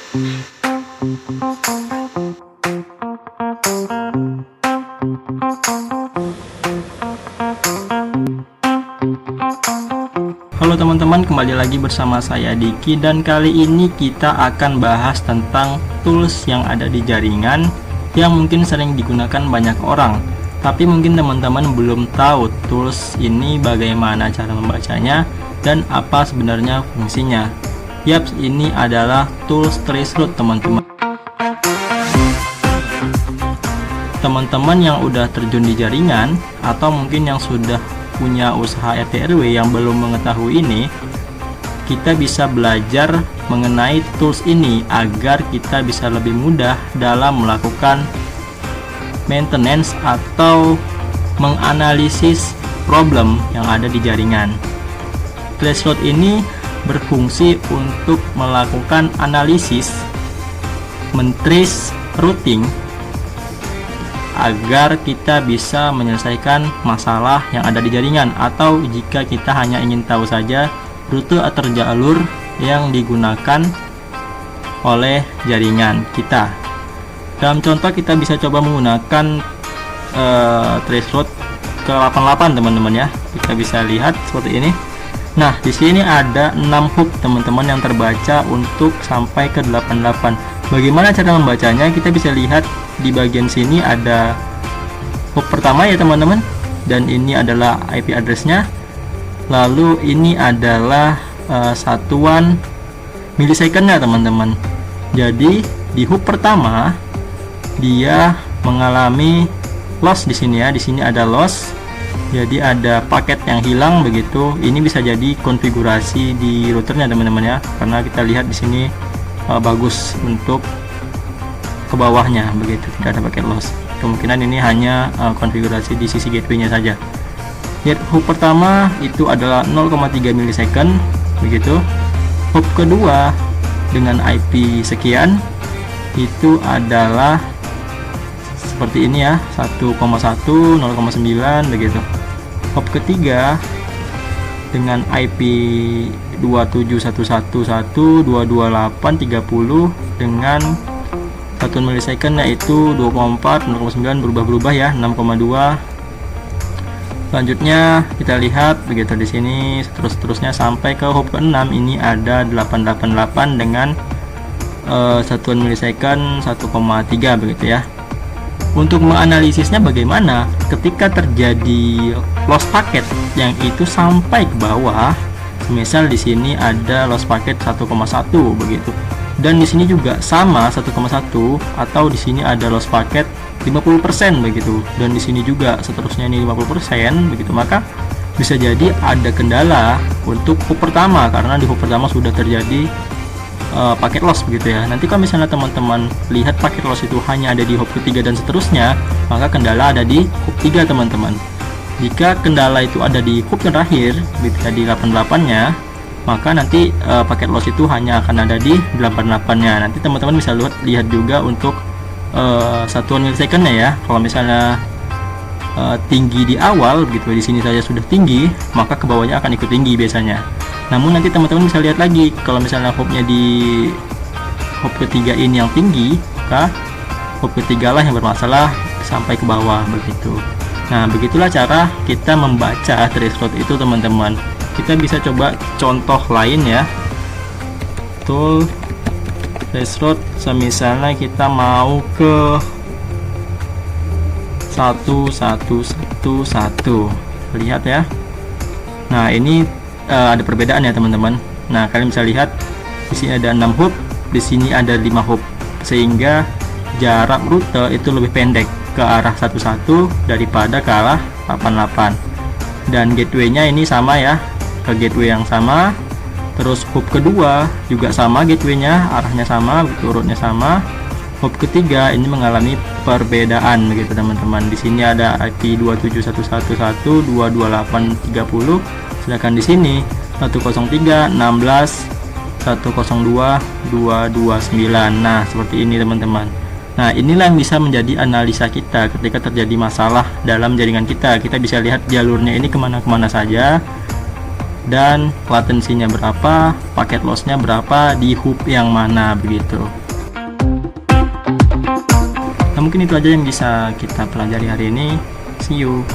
Halo teman-teman, kembali lagi bersama saya Diki, dan kali ini kita akan bahas tentang tools yang ada di jaringan yang mungkin sering digunakan banyak orang, tapi mungkin teman-teman belum tahu tools ini bagaimana cara membacanya dan apa sebenarnya fungsinya. Yaps, ini adalah tools traceroute teman-teman. Teman-teman yang udah terjun di jaringan atau mungkin yang sudah punya usaha RT RW yang belum mengetahui ini, kita bisa belajar mengenai tools ini agar kita bisa lebih mudah dalam melakukan maintenance atau menganalisis problem yang ada di jaringan. Traceroute ini berfungsi untuk melakukan analisis, men-trace routing agar kita bisa menyelesaikan masalah yang ada di jaringan, atau jika kita hanya ingin tahu saja rute atau jalur yang digunakan oleh jaringan kita. Dalam contoh, kita bisa coba menggunakan traceroute ke 88 teman-teman ya. Kita bisa lihat seperti ini. Nah, di sini ada 6 hub teman-teman yang terbaca untuk sampai ke 88. Bagaimana cara membacanya? Kita bisa lihat di bagian sini ada hub pertama ya teman-teman, dan ini adalah IP address-nya. Lalu ini adalah satuan milisecond-nya teman-teman. Jadi di hub pertama dia mengalami loss di sini ya. Di sini ada loss. Jadi ada paket yang hilang begitu. Ini bisa jadi konfigurasi di routernya teman-teman ya, karena kita lihat di sini bagus untuk ke bawahnya begitu, tidak ada paket loss. Kemungkinan ini hanya konfigurasi di sisi gateway-nya saja. Lihat, hub pertama itu adalah 0,3 milisecond begitu. Hub kedua dengan IP sekian itu adalah seperti ini ya, 1,1, 0,9 begitu. Hub ketiga dengan IP 2711122830 dengan satuan milisecond yaitu 24, 0,9 berubah-berubah ya, 6,2. Selanjutnya kita lihat begitu di sini terus-terusnya sampai ke hub ke-6. Ini ada 888 dengan satuan milisecond 1,3 begitu ya. Untuk menganalisisnya bagaimana ketika terjadi loss paket yang itu sampai ke bawah. Misal di sini ada loss paket 1,1 begitu. Dan di sini juga sama 1,1, atau di sini ada loss paket 50% begitu. Dan di sini juga seterusnya ini 50% begitu. Maka bisa jadi ada kendala untuk hub pertama, karena di hub pertama sudah terjadi paket loss begitu ya. Nanti kalau misalnya teman-teman lihat paket loss itu hanya ada di hub ketiga dan seterusnya, maka kendala ada di hub 3 teman-teman. Jika kendala itu ada di hub terakhir, di 88-nya, maka nanti paket loss itu hanya akan ada di 88-nya. Nanti teman-teman bisa lihat juga untuk satuan milisecond-nya ya. Kalau misalnya tinggi di awal begitu, di sini saja sudah tinggi, maka ke bawahnya akan ikut tinggi biasanya. Namun nanti teman-teman bisa lihat lagi, kalau misalnya hubnya di hub ketiga ini yang tinggi, maka hub ketiga lah yang bermasalah sampai ke bawah begitu. Nah, begitulah cara kita membaca traceroute itu teman-teman. Kita bisa coba contoh lain ya. Tool traceroute, semisalnya kita mau ke 1111. Lihat ya. Nah, ini ada perbedaan ya teman-teman. Nah, kalian bisa lihat di sini ada 6 hub, di sini ada 5 hub, sehingga jarak rute itu lebih pendek ke arah 11 daripada ke arah 88. Dan gateway-nya ini sama ya, ke gateway yang sama. Terus hub kedua juga sama, gateway-nya arahnya sama, urutnya sama. Hub ketiga ini mengalami perbedaan begitu teman-teman. Di sini ada IP 27111.22830, sedangkan di sini 103.16.102.229. Nah, seperti ini teman-teman. Nah, inilah yang bisa menjadi analisa kita ketika terjadi masalah dalam jaringan kita. Kita bisa lihat jalurnya ini kemana-kemana saja. dan latensinya berapa, paket lossnya berapa di hub yang mana begitu. Nah, mungkin itu aja yang bisa kita pelajari hari ini. See you.